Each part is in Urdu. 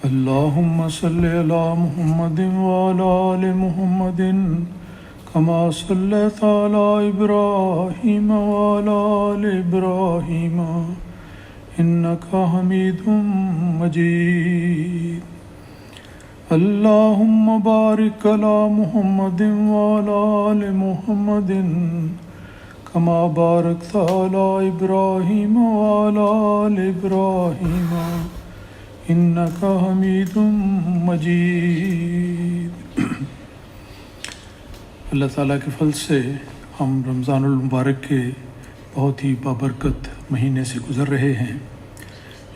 اللهم صل على محمد وعلى آل محمد كما صليت على إبراهيم وعلى آل إبراهيم إنك حميد مجيد. اللهم بارك على محمد وعلى آل محمد كما باركت على إبراهيم وعلى آل إبراهيم إنك حميد مجيد. اللہ تعالیٰ کے فضل سے ہم رمضان المبارک کے بہت ہی بابرکت مہینے سے گزر رہے ہیں.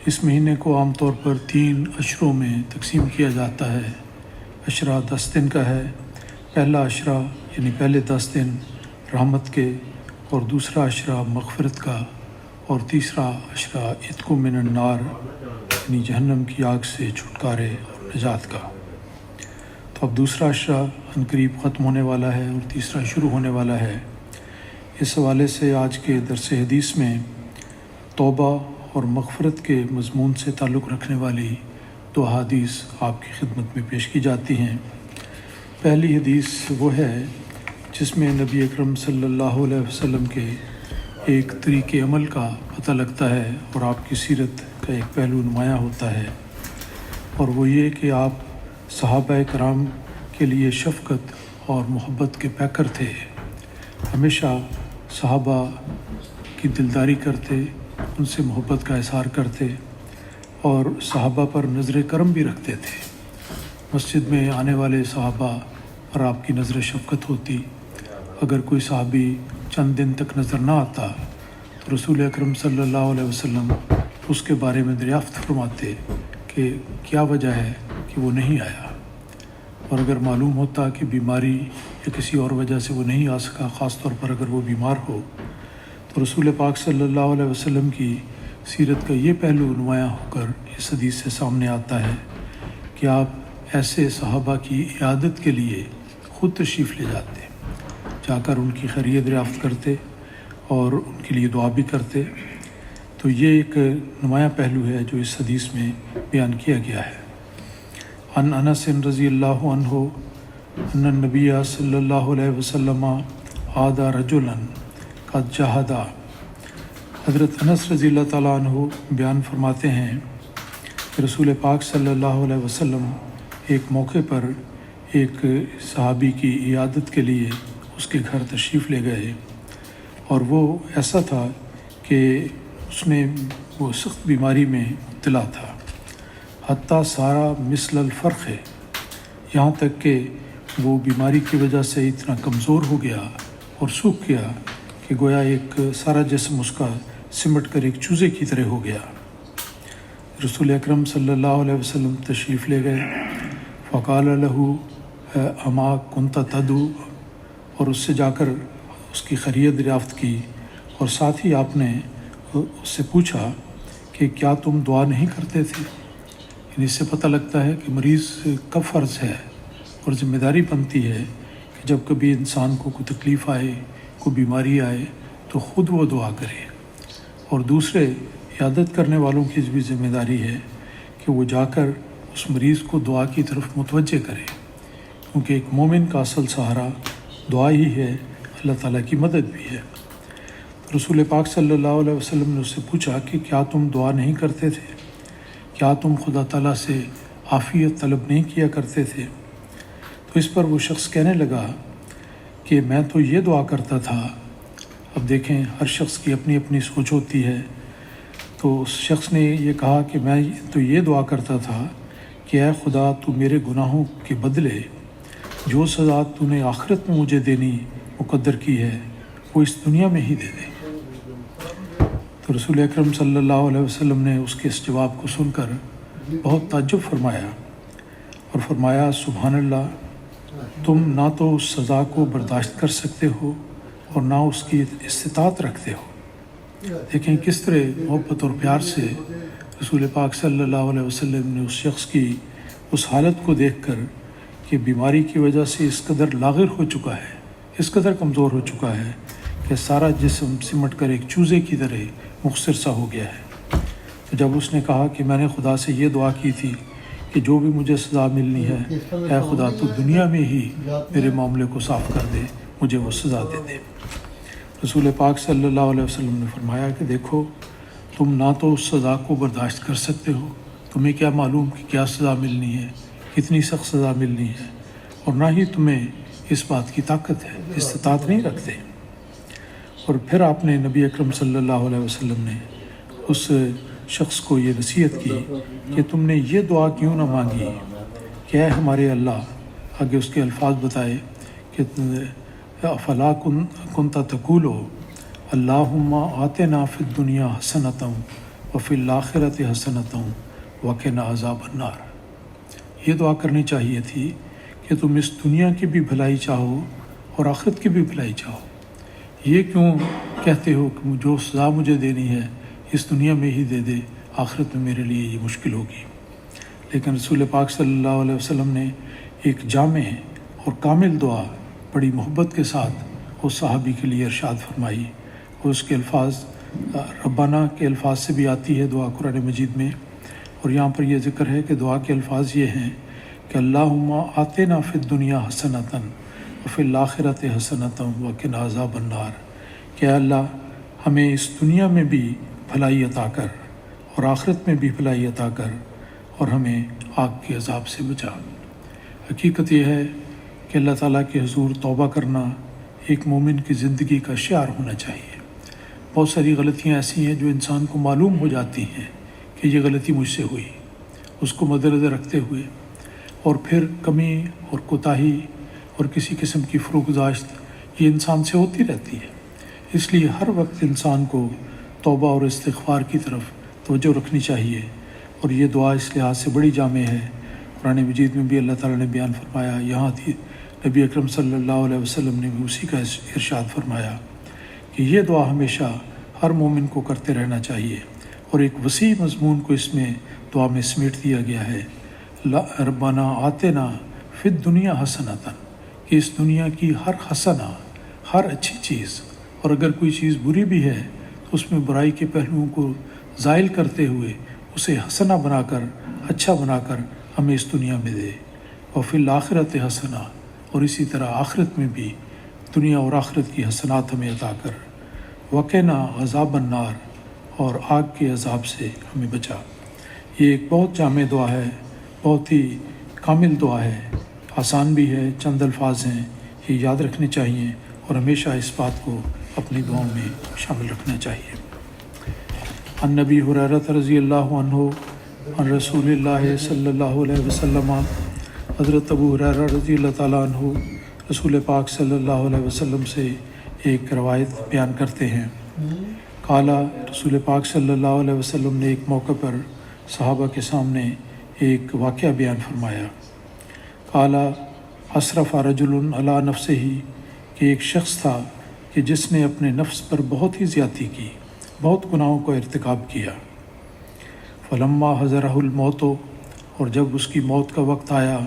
اس مہینے کو عام طور پر 3 عشروں میں تقسیم کیا جاتا ہے. عشرہ 10 دن کا ہے. پہلا عشرہ یعنی پہلے 10 دن رحمت کے، اور دوسرا عشرہ مغفرت کا، اور تیسرا عشرہ عتق من النار یعنی جہنم کی آگ سے چھٹکارے اور نجات کا. تو اب دوسرا عشرہ عنقریب ختم ہونے والا ہے اور تیسرا شروع ہونے والا ہے. اس حوالے سے آج کے درس حدیث میں توبہ اور مغفرت کے مضمون سے تعلق رکھنے والی 2 حدیث آپ کی خدمت میں پیش کی جاتی ہیں. پہلی حدیث وہ ہے جس میں نبی اکرم صلی اللہ علیہ وسلم کے ایک طریق عمل کا پتہ لگتا ہے اور آپ کی سیرت کا ایک پہلو نمایاں ہوتا ہے، اور وہ یہ کہ آپ صحابہ کرام کے لیے شفقت اور محبت کے پیکر تھے. ہمیشہ صحابہ کی دلداری کرتے، ان سے محبت کا اظہار کرتے اور صحابہ پر نظر کرم بھی رکھتے تھے. مسجد میں آنے والے صحابہ پر آپ کی نظر شفقت ہوتی. اگر کوئی صحابی چند دن تک نظر نہ آتا تو رسول اکرم صلی اللہ علیہ وسلم اس کے بارے میں دریافت فرماتے کہ کیا وجہ ہے کہ وہ نہیں آیا، اور اگر معلوم ہوتا کہ بیماری یا کسی اور وجہ سے وہ نہیں آ سکا، خاص طور پر اگر وہ بیمار ہو، تو رسول پاک صلی اللہ علیہ وسلم کی سیرت کا یہ پہلو نمایاں ہو کر اس حدیث سے سامنے آتا ہے کہ آپ ایسے صحابہ کی عیادت کے لیے خود تشریف لے جاتے، جا کر ان کی خیریت دریافت کرتے اور ان کے لیے دعا بھی کرتے. تو یہ ایک نمایاں پہلو ہے جو اس حدیث میں بیان کیا گیا ہے. عن انس رضی اللہ عنہ ان النبی صلی اللہ علیہ وسلم عاد رجلا قد جہدا. حضرت انس رضی اللہ تعالیٰ عنہ بیان فرماتے ہیں کہ رسول پاک صلی اللہ علیہ وسلم ایک موقع پر ایک صحابی کی عیادت کے لیے اس کے گھر تشریف لے گئے، اور وہ ایسا تھا کہ اس میں وہ سخت بیماری میں مبتلا تھا. حتیٰ سارا مثل الفرق ہے، یہاں تک کہ وہ بیماری کی وجہ سے اتنا کمزور ہو گیا اور سوکھ گیا کہ گویا ایک سارا جسم اس کا سمٹ کر ایک چوزے کی طرح ہو گیا. رسول اکرم صلی اللہ علیہ وسلم تشریف لے گئے. فقال له اما کنت تدعو، اور اس سے جا کر اس کی خیریت دریافت کی، اور ساتھ ہی آپ نے اس سے پوچھا کہ کیا تم دعا نہیں کرتے تھے. یعنی اس سے پتہ لگتا ہے کہ مریض کا فرض ہے اور ذمہ داری بنتی ہے کہ جب کبھی انسان کو کوئی تکلیف آئے، کوئی بیماری آئے تو خود وہ دعا کرے، اور دوسرے عیادت کرنے والوں کی بھی ذمہ داری ہے کہ وہ جا کر اس مریض کو دعا کی طرف متوجہ کرے، کیونکہ ایک مومن کا اصل سہارا دعا ہی ہے، اللہ تعالیٰ کی مدد بھی ہے. رسول پاک صلی اللہ علیہ وسلم نے اس سے پوچھا کہ کیا تم دعا نہیں کرتے تھے، کیا تم خدا تعالیٰ سے عافیت طلب نہیں کیا کرتے تھے. تو اس پر وہ شخص کہنے لگا کہ میں تو یہ دعا کرتا تھا. اب دیکھیں، ہر شخص کی اپنی اپنی سوچ ہوتی ہے. تو اس شخص نے یہ کہا کہ میں تو یہ دعا کرتا تھا کہ اے خدا، تو میرے گناہوں کے بدلے جو سزا تو نے آخرت میں مجھے دینی مقدر کی ہے وہ اس دنیا میں ہی دے دے. تو رسول اکرم صلی اللہ علیہ وسلم نے اس کے اس جواب کو سن کر بہت تعجب فرمایا اور فرمایا سبحان اللہ، تم نہ تو اس سزا کو برداشت کر سکتے ہو اور نہ اس کی استطاعت رکھتے ہو. دیکھیں کس طرح محبت اور پیار سے رسول پاک صلی اللہ علیہ وسلم نے اس شخص کی اس حالت کو دیکھ کر کہ بیماری کی وجہ سے اس قدر لاغر ہو چکا ہے، اس قدر کمزور ہو چکا ہے کہ سارا جسم سمٹ کر ایک چوزے کی طرح مختصر سا ہو گیا ہے. تو جب اس نے کہا کہ میں نے خدا سے یہ دعا کی تھی کہ کہ جو بھی مجھے سزا ملنی ہے اے خدا تو دنیا میں ہی میرے معاملے کو صاف کر دے، مجھے وہ سزا دے دے۔ رسول پاک صلی اللہ علیہ وسلم نے فرمایا کہ دیکھو، تم نہ تو اس سزا کو برداشت کر سکتے ہو، تمہیں کیا معلوم کہ کیا سزا ملنی ہے، کتنی سخت سزا ملنی ہے، اور نہ ہی تمہیں اس بات کی طاقت ہے، استطاعت نہیں رکھتے۔ اور پھر آپ نے نبی اکرم صلی اللہ علیہ وسلم نے اس شخص کو یہ نصیحت کی کہ تم نے یہ دعا کیوں نہ مانگی کہ اے ہمارے اللہ، آگے اس کے الفاظ بتائے کہ فلا کنت تقول اللہم آتنا فی الدنیا حسنۃ وفی الآخرۃ حسنۃ وقنا عذاب النار۔ یہ دعا کرنی چاہیے تھی کہ تم اس دنیا کی بھی بھلائی چاہو اور آخرت کی بھی بھلائی چاہو۔ یہ کیوں کہتے ہو کہ جو سزا مجھے دینی ہے اس دنیا میں ہی دے دے، آخرت میں میرے لیے یہ مشکل ہوگی۔ لیکن رسول پاک صلی اللہ علیہ وسلم نے ایک جامع اور کامل دعا بڑی محبت کے ساتھ اس صحابی کے لیے ارشاد فرمائی، اور اس کے الفاظ ربنا کے الفاظ سے بھی آتی ہے دعا قرآن مجید میں، اور یہاں پر یہ ذکر ہے کہ دعا کے الفاظ یہ ہیں کہ اللہم آتنا فی الدنیا حسنۃ وفی الآخرۃ حسنۃ وقنا عذاب النار، کہ اللہ ہمیں اس دنیا میں بھی بھلائی عطا کر اور آخرت میں بھی بھلائی عطا کر، اور ہمیں آگ کے عذاب سے بچا۔ حقیقت یہ ہے کہ اللہ تعالیٰ کے حضور توبہ کرنا ایک مومن کی زندگی کا شعار ہونا چاہیے۔ بہت ساری غلطیاں ایسی ہیں جو انسان کو معلوم ہو جاتی ہیں کہ یہ غلطی مجھ سے ہوئی، اس کو مد نظر رکھتے ہوئے، اور پھر کمی اور کوتاہی اور کسی قسم کی فروگزاشت یہ انسان سے ہوتی رہتی ہے۔ اس لیے ہر وقت انسان کو توبہ اور استغفار کی طرف توجہ رکھنی چاہیے، اور یہ دعا اس لحاظ سے بڑی جامع ہے۔ قرآن مجید میں بھی اللہ تعالیٰ نے بیان فرمایا، یہاں تھی نبی اکرم صلی اللہ علیہ وسلم نے بھی اسی کا ارشاد فرمایا کہ یہ دعا ہمیشہ ہر مومن کو کرتے رہنا چاہیے، اور ایک وسیع مضمون کو اس میں دعا میں سمیٹ دیا گیا ہے۔ ربنا آتنا فی الدنیا حسنۃ، کہ اس دنیا کی ہر حسنہ، ہر اچھی چیز، اور اگر کوئی چیز بری بھی ہے تو اس میں برائی کے پہلوؤں کو زائل کرتے ہوئے اسے حسنہ بنا کر، اچھا بنا کر ہمیں اس دنیا میں دے، وفی الآخرۃ حسنہ، اور اسی طرح آخرت میں بھی دنیا اور آخرت کی حسنات ہمیں عطا کر، وقنا عذاب النار، اور آگ کے عذاب سے ہمیں بچا۔ یہ ایک بہت جامع دعا ہے، بہت ہی کامل دعا ہے، آسان بھی ہے، چند الفاظ ہیں، یہ یاد رکھنے چاہیے اور ہمیشہ اس بات کو اپنی دعاؤں میں شامل رکھنا چاہیے۔ عن نبی ہریرہ رضی اللہ عنہ عن رسول اللہ صلی اللہ علیہ وسلم، حضرت ابو ہریرہ رضی اللہ تعالیٰ عنہ رسول پاک صلی اللہ علیہ وسلم سے ایک روایت بیان کرتے ہیں۔ قالا، رسول پاک صلی اللہ علیہ وسلم نے ایک موقع پر صحابہ کے سامنے ایک واقعہ بیان فرمایا۔ قالا اسرف رجل علی نفسہ، کہ ایک شخص تھا کہ جس نے اپنے نفس پر بہت ہی زیادتی کی، بہت گناہوں کا ارتکاب کیا۔ فلما حضرہ الموت، اور جب اس کی موت کا وقت آیا،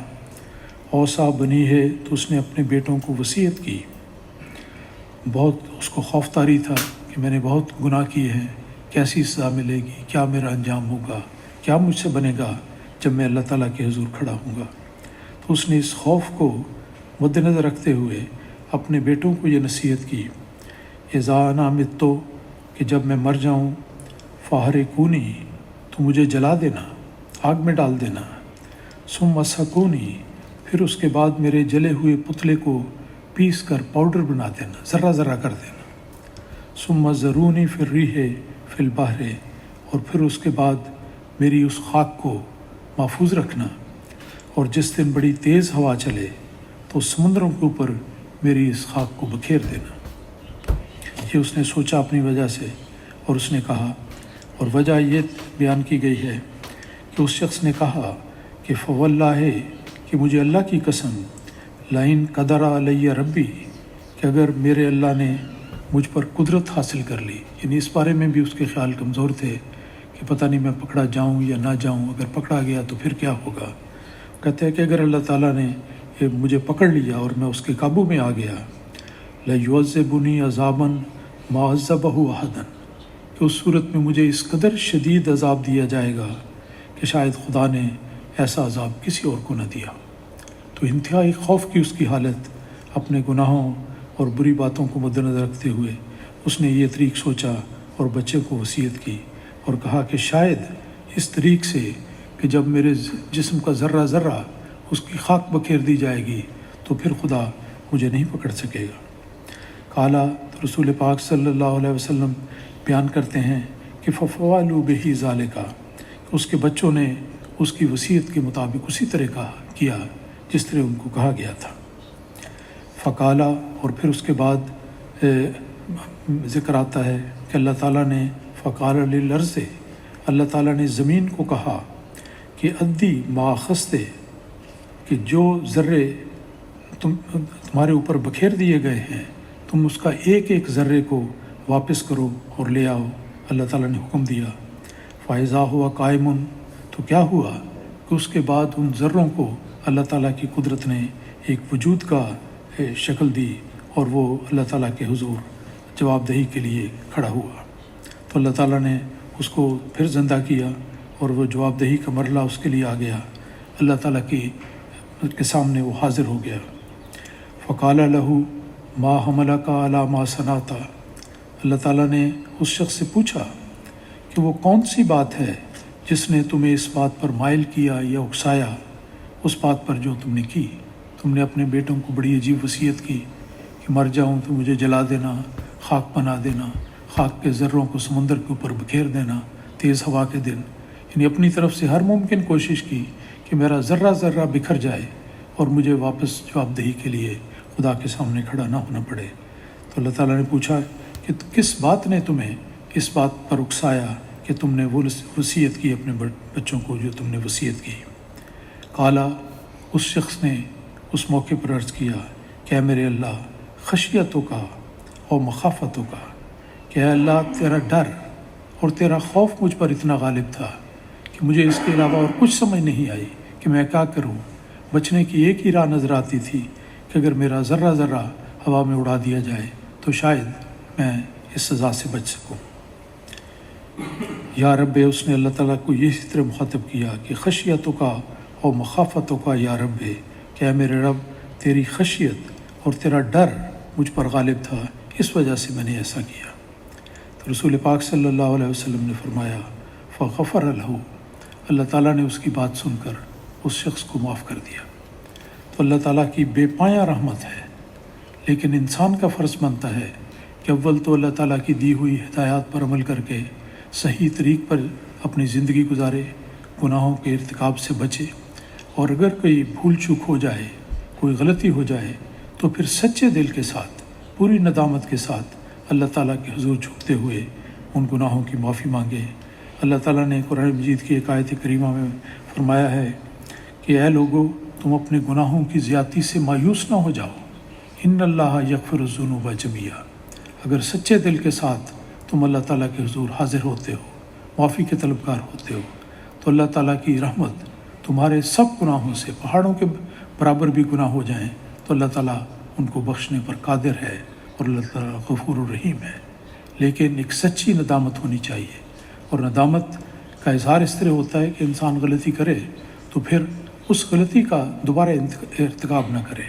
اوصا بنی ہے، تو اس نے اپنے بیٹوں کو وصیت کی۔ بہت اس کو خوف طاری تھا کہ میں نے بہت گناہ کیے ہیں، کیسی سزا ملے گی، کیا میرا انجام ہوگا، کیا مجھ سے بنے گا جب میں اللہ تعالیٰ کے حضور کھڑا ہوں گا۔ تو اس نے اس خوف کو مد نظر رکھتے ہوئے اپنے بیٹوں کو یہ نصیحت کی، اذا انا مت، کہ جب میں مر جاؤں، فاحرقونی، تو مجھے جلا دینا، آگ میں ڈال دینا، ثم سکونی، پھر اس کے بعد میرے جلے ہوئے پتلے کو پیس کر پاؤڈر بنا دینا، ذرہ ذرہ کر دینا، ثم ذرونی فی الریح فی البحر، اور پھر اس کے بعد میری اس خاک کو محفوظ رکھنا، اور جس دن بڑی تیز ہوا چلے تو سمندروں کے اوپر میری اس خاک کو بکھیر دینا۔ یہ اس نے سوچا اپنی وجہ سے، اور اس نے کہا، اور وجہ یہ بیان کی گئی ہے کہ اس شخص نے کہا کہ فواللہ، کہ مجھے اللہ کی قسم، لئن قدر علی ربی، کہ اگر میرے اللہ نے مجھ پر قدرت حاصل کر لی، یعنی اس بارے میں بھی اس کے خیال کمزور تھے کہ پتہ نہیں میں پکڑا جاؤں یا نہ جاؤں، اگر پکڑا گیا تو پھر کیا ہوگا۔ کہتے ہیں کہ اگر اللہ تعالیٰ نے مجھے پکڑ لیا اور میں اس کے قابو میں آ گیا، لَيُعَذِّبُنِي عَذَابًا مَا عَذَّبَهُ أَحَدًا، کہ اس صورت میں مجھے اس قدر شدید عذاب دیا جائے گا کہ شاید خدا نے ایسا عذاب کسی اور کو نہ دیا۔ تو انتہائی خوف کی اس کی حالت، اپنے گناہوں اور بری باتوں کو مد نظر رکھتے ہوئے اس نے یہ طریق سوچا اور بچے کو وصیت کی اور کہا کہ شاید اس طریق سے کہ جب میرے جسم کا ذرہ ذرہ اس کی خاک بکھیر دی جائے گی تو پھر خدا مجھے نہیں پکڑ سکے گا۔ قالا، تو رسول پاک صلی اللہ علیہ وسلم بیان کرتے ہیں کہ ففعلوا بہ ذالک، کہ اس کے بچوں نے اس کی وصیت کے مطابق اسی طرح کیا جس طرح ان کو کہا گیا تھا۔ فقالا، اور پھر اس کے بعد ذکر آتا ہے کہ اللہ تعالیٰ نے فقال للارض، اللہ تعالیٰ نے زمین کو کہا کہ ادی ما خستے، کہ جو ذرے تمہارے اوپر بکھیر دیے گئے ہیں تم اس کا ایک ایک ذرے کو واپس کرو اور لے آؤ، اللہ تعالیٰ نے حکم دیا۔ فائزہ ہوا قائم، تو کیا ہوا کہ اس کے بعد ان ذروں کو اللہ تعالیٰ کی قدرت نے ایک وجود کا شکل دی اور وہ اللہ تعالیٰ کے حضور جواب دہی کے لیے کھڑا ہوا۔ تو اللہ تعالیٰ نے اس کو پھر زندہ کیا اور وہ جواب دہی کا مرحلہ اس کے لیے آ گیا، اللہ تعالیٰ کے سامنے وہ حاضر ہو گیا۔ فقال لہ ما حملک علی ما صنعت، اللہ تعالیٰ نے اس شخص سے پوچھا کہ وہ کون سی بات ہے جس نے تمہیں اس بات پر مائل کیا یا اکسایا، اس بات پر جو تم نے کی۔ تم نے اپنے بیٹوں کو بڑی عجیب وصیت کی کہ مر جاؤں تو مجھے جلا دینا، خاک بنا دینا، خاک کے ذروں کو سمندر کے اوپر بکھیر دینا تیز ہوا کے دن، یعنی اپنی طرف سے ہر ممکن کوشش کی کہ میرا ذرہ ذرہ بکھر جائے اور مجھے واپس جواب دہی کے لیے خدا کے سامنے کھڑا نہ ہونا پڑے۔ تو اللہ تعالیٰ نے پوچھا کہ کس بات نے تمہیں اس بات پر اکسایا کہ تم نے وہ وصیت کی اپنے بچوں کو جو تم نے وصیت کی۔ قالا، اس شخص نے اس موقع پر عرض کیا کہ اے میرے اللہ، خشیتوں کا اور مخافتوں کا، کہ اے اللہ تیرا ڈر اور تیرا خوف مجھ پر اتنا غالب تھا کہ مجھے اس کے علاوہ اور کچھ سمجھ نہیں آئی کہ میں کیا کروں۔ بچنے کی ایک ہی راہ نظر آتی تھی کہ اگر میرا ذرہ ذرہ ہوا میں اڑا دیا جائے تو شاید میں اس سزا سے بچ سکوں۔ یا رب، اس نے اللہ تعالیٰ کو یہ طرح مخاطب کیا کہ خشیتوں کا اور مخافتوں کا یا رب، کہ اے میرے رب تیری خشیت اور تیرا ڈر مجھ پر غالب تھا، اس وجہ سے میں نے ایسا کیا۔ تو رسول پاک صلی اللہ علیہ وسلم نے فرمایا فغفر لہ، اللہ تعالیٰ نے اس کی بات سن کر اس شخص کو معاف کر دیا۔ تو اللہ تعالیٰ کی بے پایہ رحمت ہے، لیکن انسان کا فرض بنتا ہے کہ اول تو اللہ تعالیٰ کی دی ہوئی ہدایات پر عمل کر کے صحیح طریق پر اپنی زندگی گزارے، گناہوں کے ارتکاب سے بچے، اور اگر کوئی بھول چوک ہو جائے، کوئی غلطی ہو جائے تو پھر سچے دل کے ساتھ، پوری ندامت کے ساتھ اللہ تعالیٰ کے حضور جھکتے ہوئے ان گناہوں کی معافی مانگے۔ اللہ تعالیٰ نے قرآن مجید کی ایک آیت کریمہ میں فرمایا ہے کہ اے لوگو، تم اپنے گناہوں کی زیادتی سے مایوس نہ ہو جاؤ، ان اللہ یغفر الذنوب جميعا۔ اگر سچے دل کے ساتھ تم اللہ تعالیٰ کے حضور حاضر ہوتے ہو، معافی کے طلبگار ہوتے ہو، تو اللہ تعالیٰ کی رحمت تمہارے سب گناہوں سے، پہاڑوں کے برابر بھی گناہ ہو جائیں تو اللہ تعالیٰ ان کو بخشنے پر قادر ہے، اور اللہ تعالیٰ غفور الرحیم ہے۔ لیکن ایک سچی ندامت ہونی چاہیے، اور ندامت کا اظہار اس طرح ہوتا ہے کہ انسان غلطی کرے تو پھر اس غلطی کا دوبارہ ارتکاب نہ کرے،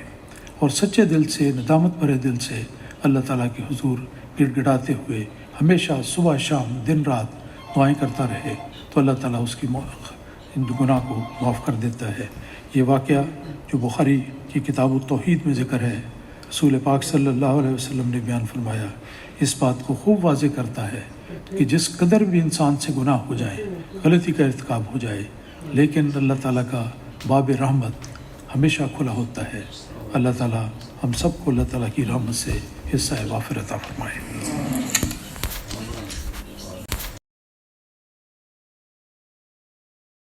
اور سچے دل سے، ندامت بھرے دل سے اللہ تعالیٰ کے حضور گڑ گڑاتے ہوئے ہمیشہ صبح شام دن رات دعائیں کرتا رہے تو اللہ تعالیٰ اس کی گناہ کو معاف کر دیتا ہے۔ یہ واقعہ جو بخاری کی کتاب التوحید میں ذکر ہے، رسول پاک صلی اللہ علیہ وسلم نے بیان فرمایا، اس بات کو خوب واضح کرتا ہے کہ جس قدر بھی انسان سے گناہ ہو جائے، غلطی کا ارتکاب ہو جائے، لیکن اللہ تعالیٰ کا باب رحمت ہمیشہ کھلا ہوتا ہے۔ اللہ تعالیٰ ہم سب کو اللہ تعالیٰ کی رحمت سے حصہ وافر عطا فرمائے۔